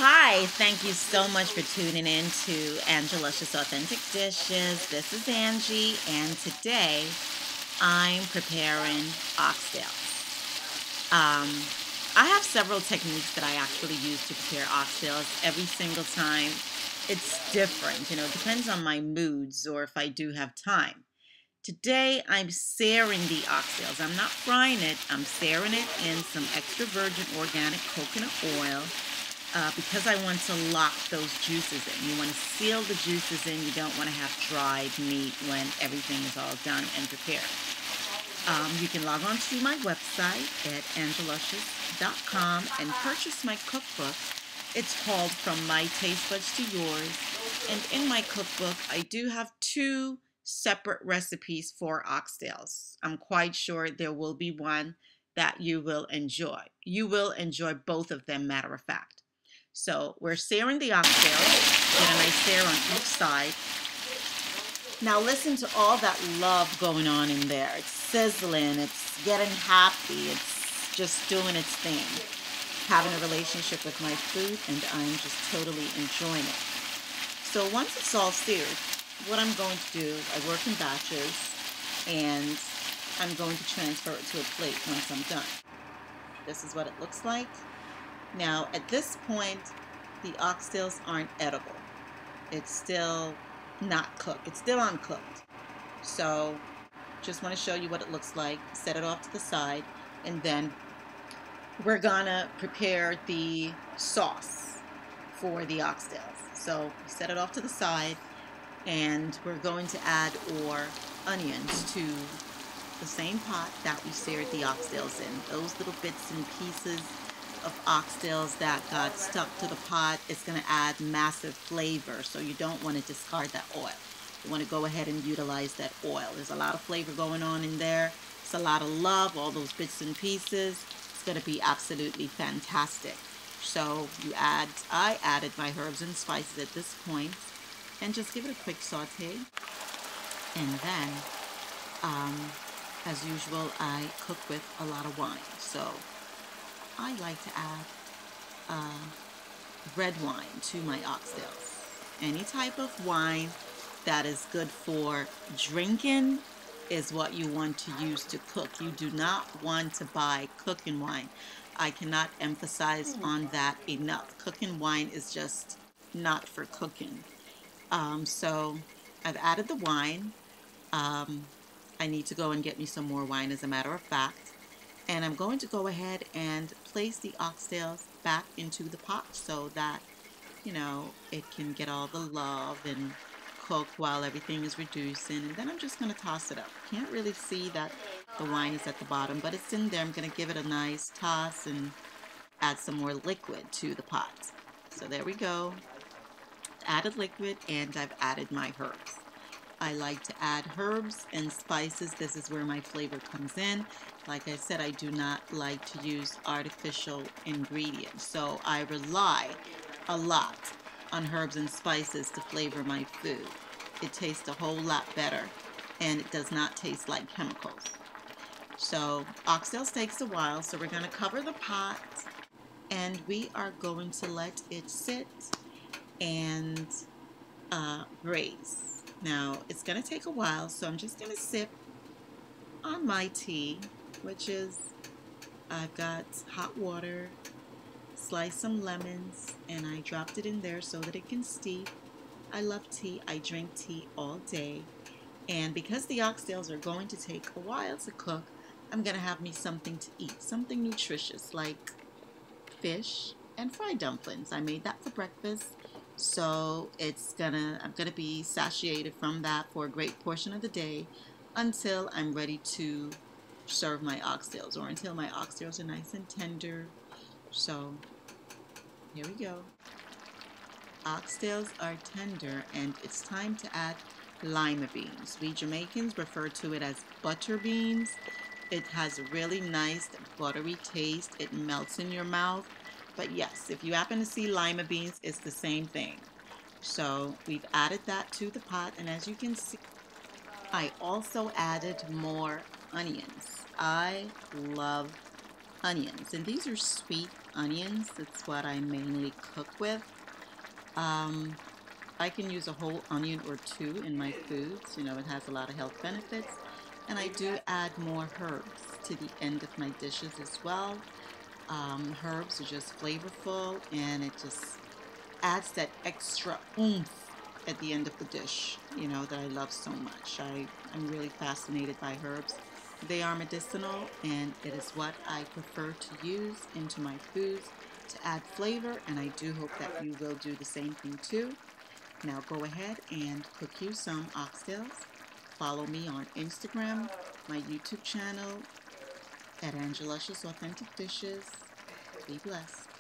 Hi, thank you so much for tuning in to Ange'luscious Authentic Dishes. This is Angie, and today I'm preparing oxtails. Um, I have several techniques that I actually use to prepare oxtails. Every single time it's different, it depends on my moods or if I do have time. Today I'm searing the oxtails. I'm not frying it, I'm searing it in some extra virgin organic coconut oil. Because I want to lock those juices in. You want to seal the juices in. You don't want to have dried meat when everything is all done and prepared. You can log on to my website at Angeluscious.com and purchase my cookbook. It's called From My Taste Buds to Yours. And in my cookbook, I do have two separate recipes for oxtails. I'm quite sure there will be one that you will enjoy. You will enjoy both of them, matter of fact. So we're searing the oxtails, get a nice sear on each side. Now listen to all that love going on in there. It's sizzling, it's getting happy, it's just doing its thing. Having a relationship with my food, and I'm just totally enjoying it. So once it's all seared, what I'm going to do, I work in batches, and I'm going to transfer it to a plate once I'm done. This is what it looks like. Now, at this point, the oxtails aren't edible. It's still not cooked. It's still uncooked. So, just want to show you what it looks like. Set it off to the side, and then we're gonna prepare the sauce for the oxtails. So, set it off to the side, and we're going to add our onions to the same pot that we seared the oxtails in. Those little bits and pieces of oxtails that got stuck to the pot, it's going to add massive flavor, so you don't want to discard that oil. You want to go ahead and utilize that oil. There's a lot of flavor going on in there. It's a lot of love, all those bits and pieces. It's going to be absolutely fantastic. So I added my herbs and spices at this point, and just give it a quick saute. And then, as usual, I cook with a lot of wine. So I like to add red wine to my oxtails. Any type of wine that is good for drinking is what you want to use to cook. You do not want to buy cooking wine. I cannot emphasize on that enough. Cooking wine is just not for cooking. So I've added the wine. I need to go and get me some more wine, as a matter of fact. And I'm going to go ahead and place the oxtails back into the pot so that, it can get all the love and cook while everything is reducing. And then I'm just going to toss it up. Can't really see that the wine is at the bottom, but it's in there. I'm going to give it a nice toss and add some more liquid to the pot. So there we go. Added liquid, and I've added my herbs. I like to add herbs and spices. This is where my flavor comes in. Like I said, I do not like to use artificial ingredients. So I rely a lot on herbs and spices to flavor my food. It tastes a whole lot better, and it does not taste like chemicals. So oxtails takes a while, so we're going to cover the pot, and we are going to let it sit and braise. Now, it's going to take a while, so I'm just going to sip on my tea, which is, I've got hot water, sliced some lemons, and I dropped it in there so that it can steep. I love tea. I drink tea all day. And because the oxtails are going to take a while to cook, I'm going to have me something to eat, something nutritious like fish and fried dumplings. I made that for breakfast. So I'm gonna be satiated from that for a great portion of the day until I'm ready to serve my oxtails, or until my oxtails are nice and tender. So here we go. Oxtails are tender, and it's time to add lima beans. We Jamaicans refer to it as butter beans. It has a really nice buttery taste. It melts in your mouth. But yes, if you happen to see lima beans, it's the same thing. So we've added that to the pot, and as you can see, I also added more onions. I love onions, and these are sweet onions. That's what I mainly cook with. I can use a whole onion or two in my foods. You know, it has a lot of health benefits. And I do add more herbs to the end of my dishes as well. Herbs are just flavorful, and it just adds that extra oomph at the end of the dish, you know, that I love so much. I'm really fascinated by herbs. They are medicinal, and it is what I prefer to use into my foods to add flavor, and I do hope that you will do the same thing too. Now go ahead and cook you some oxtails. Follow me on Instagram, my YouTube channel at Ange'luscious Authentic Dishes. Be blessed.